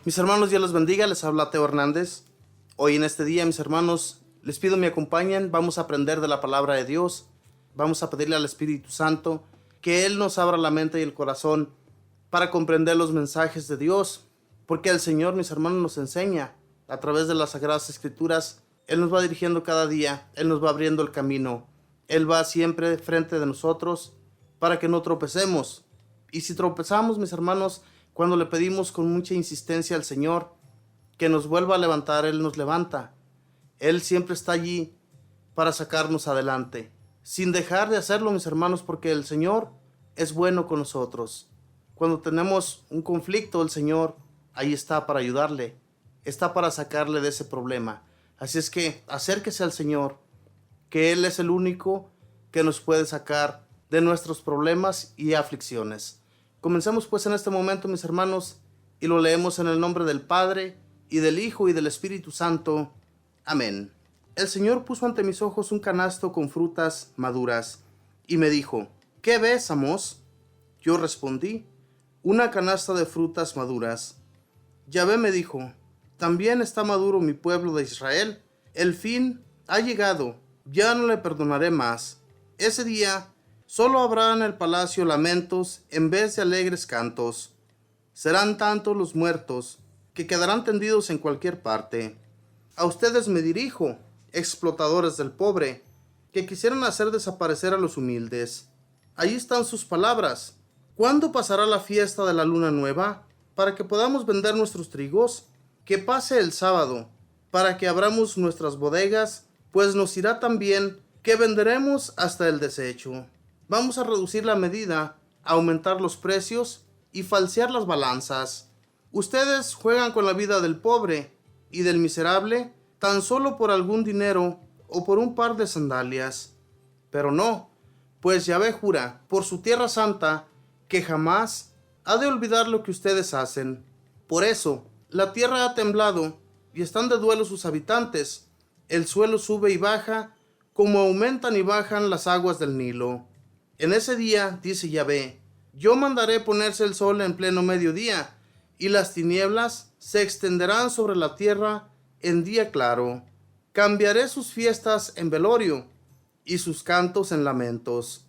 Mis hermanos, Dios los bendiga, les habla Teo Hernández. Hoy en este día, mis hermanos, les pido me acompañen, vamos a aprender de la palabra de Dios, vamos a pedirle al Espíritu Santo que Él nos abra la mente y el corazón para comprender los mensajes de Dios, porque el Señor, mis hermanos, nos enseña a través de las Sagradas Escrituras. Él nos va dirigiendo cada día, Él nos va abriendo el camino, Él va siempre frente de nosotros para que no tropecemos. Y si tropezamos, mis hermanos, cuando le pedimos con mucha insistencia al Señor que nos vuelva a levantar, Él nos levanta. Él siempre está allí para sacarnos adelante, sin dejar de hacerlo, mis hermanos, porque el Señor es bueno con nosotros. Cuando tenemos un conflicto, el Señor ahí está para ayudarle, está para sacarle de ese problema. Así es que acérquese al Señor, que Él es el único que nos puede sacar de nuestros problemas y aflicciones. Comencemos pues en este momento, mis hermanos, y lo leemos en el nombre del Padre, y del Hijo, y del Espíritu Santo. Amén. El Señor puso ante mis ojos un canasto con frutas maduras, y me dijo, ¿qué ves, Amós? Yo respondí, una canasta de frutas maduras. Yahvé me dijo, también está maduro mi pueblo de Israel. El fin ha llegado, ya no le perdonaré más. Ese día solo habrá en el palacio lamentos en vez de alegres cantos. Serán tantos los muertos que quedarán tendidos en cualquier parte. A ustedes me dirijo, explotadores del pobre, que quisieran hacer desaparecer a los humildes. Ahí están sus palabras. ¿Cuándo pasará la fiesta de la luna nueva para que podamos vender nuestros trigos? Que pase el sábado, para que abramos nuestras bodegas, pues nos irá tan bien que venderemos hasta el desecho. Vamos a reducir la medida, aumentar los precios y falsear las balanzas. Ustedes juegan con la vida del pobre y del miserable tan solo por algún dinero o por un par de sandalias. Pero no, pues Yahvé jura por su tierra santa que jamás ha de olvidar lo que ustedes hacen. Por eso, la tierra ha temblado y están de duelo sus habitantes. El suelo sube y baja como aumentan y bajan las aguas del Nilo. En ese día, dice Yahvé, yo mandaré ponerse el sol en pleno mediodía, y las tinieblas se extenderán sobre la tierra en día claro. Cambiaré sus fiestas en velorio, y sus cantos en lamentos.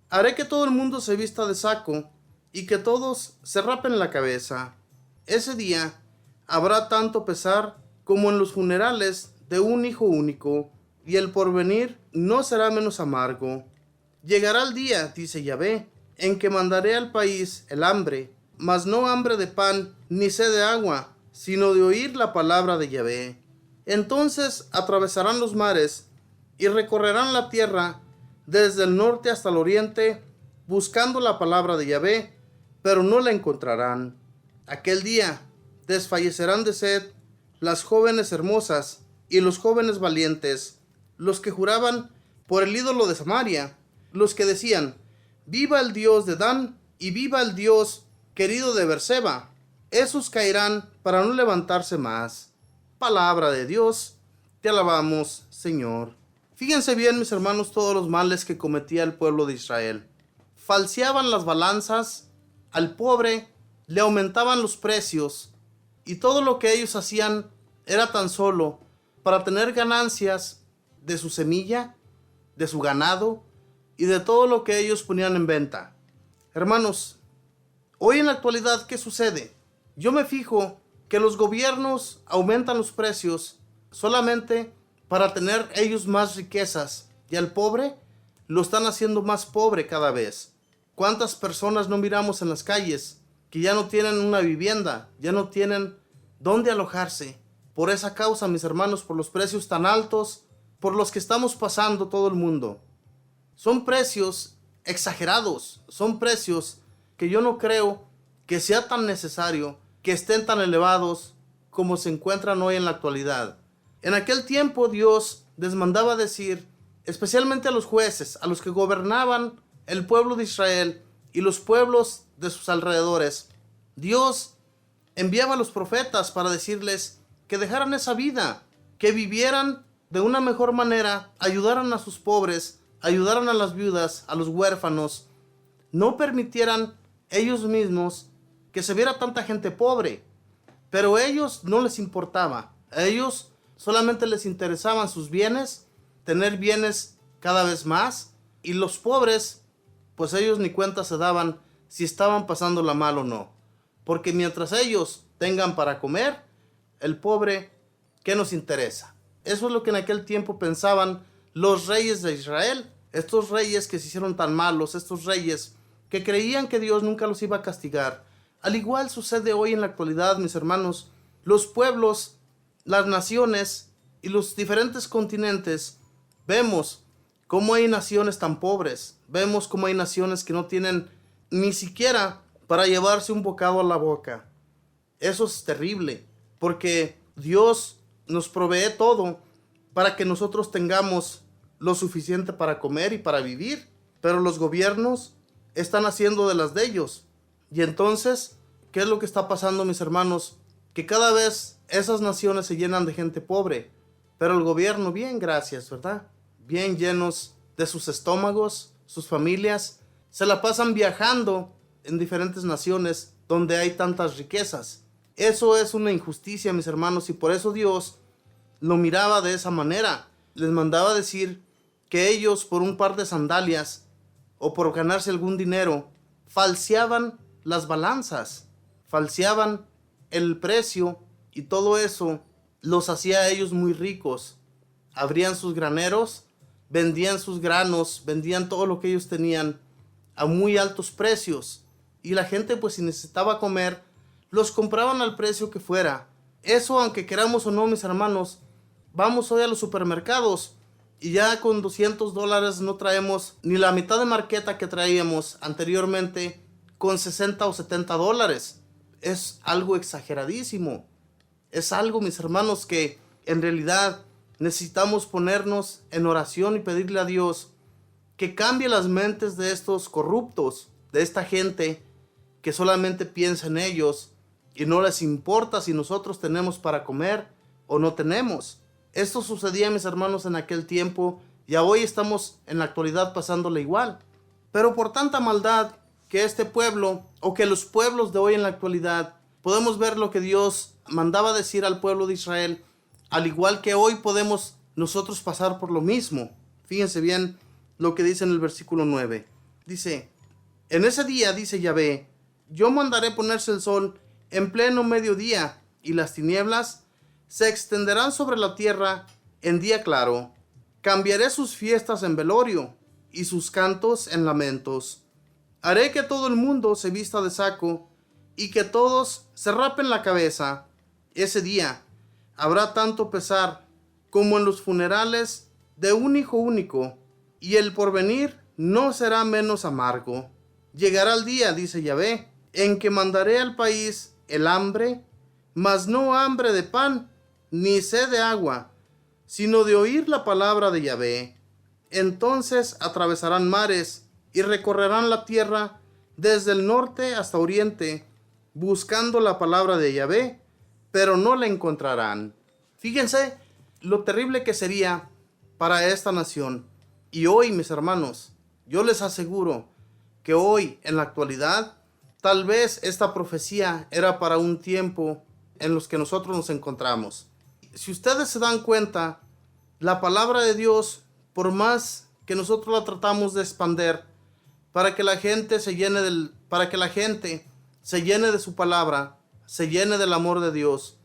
Haré que todo el mundo se vista de saco, y que todos se rapen la cabeza. Ese día habrá tanto pesar como en los funerales de un hijo único, y el porvenir no será menos amargo. Llegará el día, dice Yahvé, en que mandaré al país el hambre, mas no hambre de pan ni sed de agua, sino de oír la palabra de Yahvé. Entonces atravesarán los mares y recorrerán la tierra desde el norte hasta el oriente, buscando la palabra de Yahvé, pero no la encontrarán. Aquel día desfallecerán de sed las jóvenes hermosas y los jóvenes valientes, los que juraban por el ídolo de Samaria, los que decían, viva el Dios de Dan y viva el Dios querido de Berseba. Esos caerán para no levantarse más. Palabra de Dios, te alabamos, Señor. Fíjense bien, mis hermanos, todos los males que cometía el pueblo de Israel. Falseaban las balanzas, al pobre le aumentaban los precios, y todo lo que ellos hacían era tan solo para tener ganancias de su semilla, de su ganado y de todo lo que ellos ponían en venta. Hermanos, hoy en la actualidad, ¿qué sucede? Yo me fijo que los gobiernos aumentan los precios solamente para tener ellos más riquezas, y al pobre lo están haciendo más pobre cada vez. ¿Cuántas personas no miramos en las calles que ya no tienen una vivienda, ya no tienen dónde alojarse? Por esa causa, mis hermanos, por los precios tan altos por los que estamos pasando todo el mundo. Son precios exagerados, son precios que yo no creo que sea tan necesario que estén tan elevados como se encuentran hoy en la actualidad. En aquel tiempo Dios les mandaba decir, especialmente a los jueces, a los que gobernaban el pueblo de Israel y los pueblos de sus alrededores, Dios enviaba a los profetas para decirles que dejaran esa vida, que vivieran de una mejor manera, ayudaran a sus pobres, ayudaran a las viudas, a los huérfanos, no permitieran ellos mismos que se viera tanta gente pobre. Pero a ellos no les importaba. A ellos solamente les interesaban sus bienes, tener bienes cada vez más. Y los pobres, pues ellos ni cuenta se daban si estaban pasándola mal o no. Porque mientras ellos tengan para comer, el pobre, ¿qué nos interesa? Eso es lo que en aquel tiempo pensaban los reyes de Israel. Estos reyes que se hicieron tan malos, estos reyes que creían que Dios nunca los iba a castigar. Al igual sucede hoy en la actualidad, mis hermanos. Los pueblos, las naciones y los diferentes continentes, vemos cómo hay naciones tan pobres. Vemos cómo hay naciones que no tienen ni siquiera para llevarse un bocado a la boca. Eso es terrible, porque Dios nos provee todo para que nosotros tengamos lo suficiente para comer y para vivir. Pero los gobiernos están haciendo de las de ellos. Y entonces, ¿qué es lo que está pasando, mis hermanos? Que cada vez esas naciones se llenan de gente pobre, pero el gobierno bien, gracias, ¿verdad? Bien llenos de sus estómagos, sus familias, se la pasan viajando en diferentes naciones donde hay tantas riquezas. Eso es una injusticia, mis hermanos, y por eso Dios lo miraba de esa manera. Les mandaba decir que ellos, por un par de sandalias o por ganarse algún dinero, falseaban las balanzas, falseaban el precio, y todo eso los hacía a ellos muy ricos. Abrían sus graneros, vendían sus granos, vendían todo lo que ellos tenían a muy altos precios, y la gente, pues, si necesitaba comer, los compraban al precio que fuera. Eso, aunque queramos o no, mis hermanos, vamos hoy a los supermercados y ya con $200 no traemos ni la mitad de marqueta que traíamos anteriormente con $60 o $70. Es algo exageradísimo. Es algo, mis hermanos, que en realidad necesitamos ponernos en oración y pedirle a Dios que cambie las mentes de estos corruptos, de esta gente que solamente piensa en ellos y no les importa si nosotros tenemos para comer o no tenemos. Esto sucedía, mis hermanos, en aquel tiempo, y hoy estamos en la actualidad pasándole igual. Pero por tanta maldad que este pueblo, o que los pueblos de hoy en la actualidad, podemos ver lo que Dios mandaba decir al pueblo de Israel, al igual que hoy podemos nosotros pasar por lo mismo. Fíjense bien lo que dice en el versículo 9. Dice, en ese día, dice Yahvé, yo mandaré ponerse el sol en pleno mediodía, y las tinieblas se extenderán sobre la tierra en día claro. Cambiaré sus fiestas en velorio y sus cantos en lamentos. Haré que todo el mundo se vista de saco y que todos se rapen la cabeza. Ese día habrá tanto pesar como en los funerales de un hijo único, y el porvenir no será menos amargo. Llegará el día, dice Yahvé, en que mandaré al país el hambre, mas no hambre de pan, ni sed de agua, sino de oír la palabra de Yahvé. Entonces atravesarán mares y recorrerán la tierra desde el norte hasta oriente, buscando la palabra de Yahvé, pero no la encontrarán. Fíjense lo terrible que sería para esta nación. Y hoy, mis hermanos, yo les aseguro que hoy, en la actualidad, tal vez esta profecía era para un tiempo en los que nosotros nos encontramos. Si ustedes se dan cuenta, la palabra de Dios, por más que nosotros la tratamos de expander para que la gente se llene de su palabra, se llene del amor de Dios,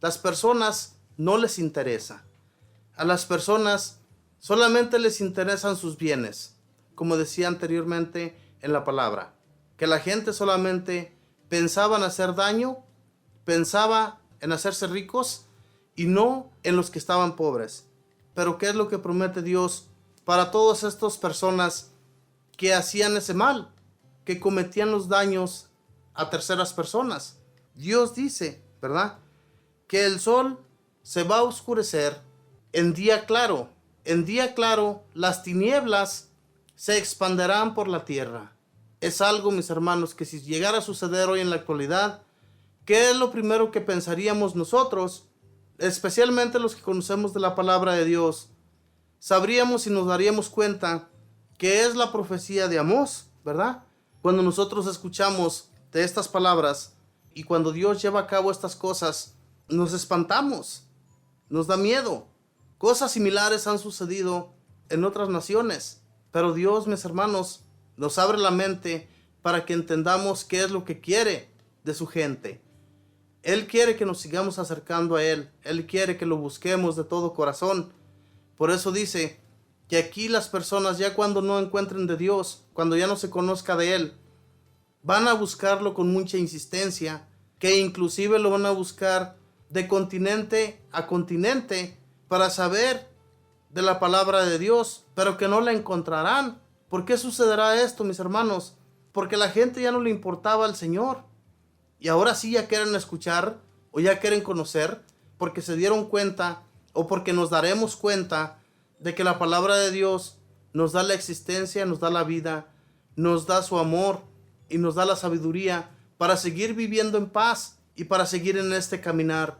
las personas no les interesa. A las personas solamente les interesan sus bienes, como decía anteriormente en la palabra, que la gente solamente pensaba en hacer daño, pensaba en hacerse ricos y no en los que estaban pobres. Pero ¿qué es lo que promete Dios para todas estas personas que hacían ese mal, que cometían los daños a terceras personas? Dios dice, ¿verdad?, que el sol se va a oscurecer en día claro. En día claro, las tinieblas se expanderán por la tierra. Es algo, mis hermanos, que si llegara a suceder hoy en la actualidad, ¿qué es lo primero que pensaríamos nosotros? Especialmente los que conocemos de la palabra de Dios. Sabríamos y nos daríamos cuenta que es la profecía de Amós, ¿verdad? Cuando nosotros escuchamos de estas palabras, Y cuando Dios lleva a cabo estas cosas, nos espantamos, nos da miedo. Cosas similares han sucedido en otras naciones, pero Dios, mis hermanos, nos abre la mente para que entendamos qué es lo que quiere de su gente. Él quiere que nos sigamos acercando a Él. Él quiere que lo busquemos de todo corazón. Por eso dice que aquí las personas, ya cuando no encuentren de Dios, cuando ya no se conozca de Él, van a buscarlo con mucha insistencia, que inclusive lo van a buscar de continente a continente para saber de la palabra de Dios, pero que no la encontrarán. ¿Por qué sucederá esto, mis hermanos? Porque la gente ya no le importaba al Señor. Y ahora sí ya quieren escuchar o ya quieren conocer, porque se dieron cuenta o porque nos daremos cuenta de que la palabra de Dios nos da la existencia, nos da la vida, nos da su amor y nos da la sabiduría para seguir viviendo en paz y para seguir en este caminar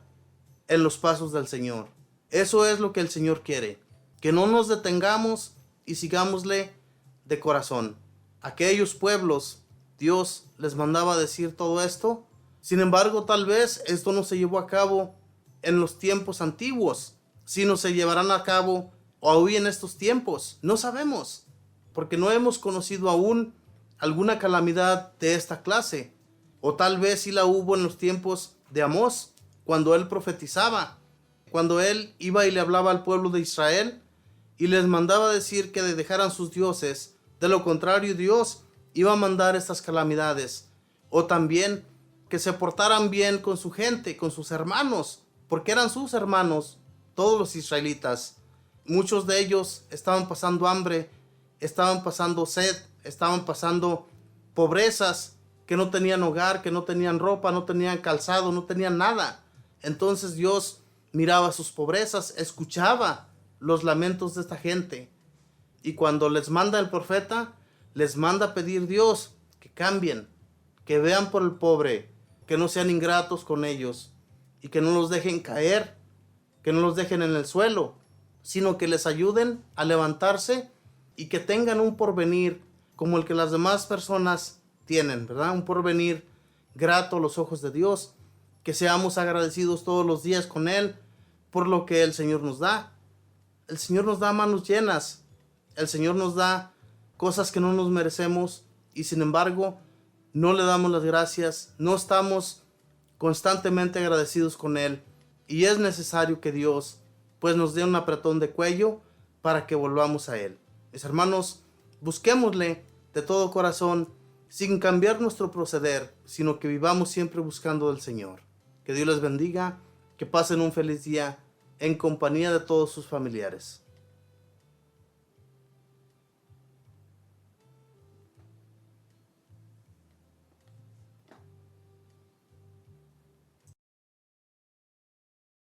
en los pasos del Señor. Eso es lo que el Señor quiere, que no nos detengamos y sigámosle de corazón. Aquellos pueblos, Dios les mandaba decir todo esto. Sin embargo, tal vez esto no se llevó a cabo en los tiempos antiguos, sino se llevarán a cabo hoy en estos tiempos. No sabemos, porque no hemos conocido aún alguna calamidad de esta clase. O tal vez sí la hubo en los tiempos de Amós, cuando él profetizaba, cuando él iba y le hablaba al pueblo de Israel y les mandaba decir que dejaran sus dioses. De lo contrario, Dios iba a mandar estas calamidades. O también que se portaran bien con su gente, con sus hermanos, porque eran sus hermanos, todos los israelitas. Muchos de ellos estaban pasando hambre, estaban pasando sed, estaban pasando pobrezas, que no tenían hogar, que no tenían ropa, no tenían calzado, no tenían nada. Entonces Dios miraba sus pobrezas, escuchaba los lamentos de esta gente. Y cuando les manda el profeta, les manda pedir Dios que cambien, que vean por el pobre, que no sean ingratos con ellos y que no los dejen caer, que no los dejen en el suelo, sino que les ayuden a levantarse y que tengan un porvenir como el que las demás personas tienen, ¿verdad? Un porvenir grato a los ojos de Dios, que seamos agradecidos todos los días con Él por lo que el Señor nos da. El Señor nos da manos llenas, el Señor nos da cosas que no nos merecemos y sin embargo no le damos las gracias, no estamos constantemente agradecidos con Él y es necesario que Dios pues nos dé un apretón de cuello para que volvamos a Él. Mis hermanos, busquémosle de todo corazón sin cambiar nuestro proceder, sino que vivamos siempre buscando del Señor. Que Dios les bendiga, que pasen un feliz día en compañía de todos sus familiares.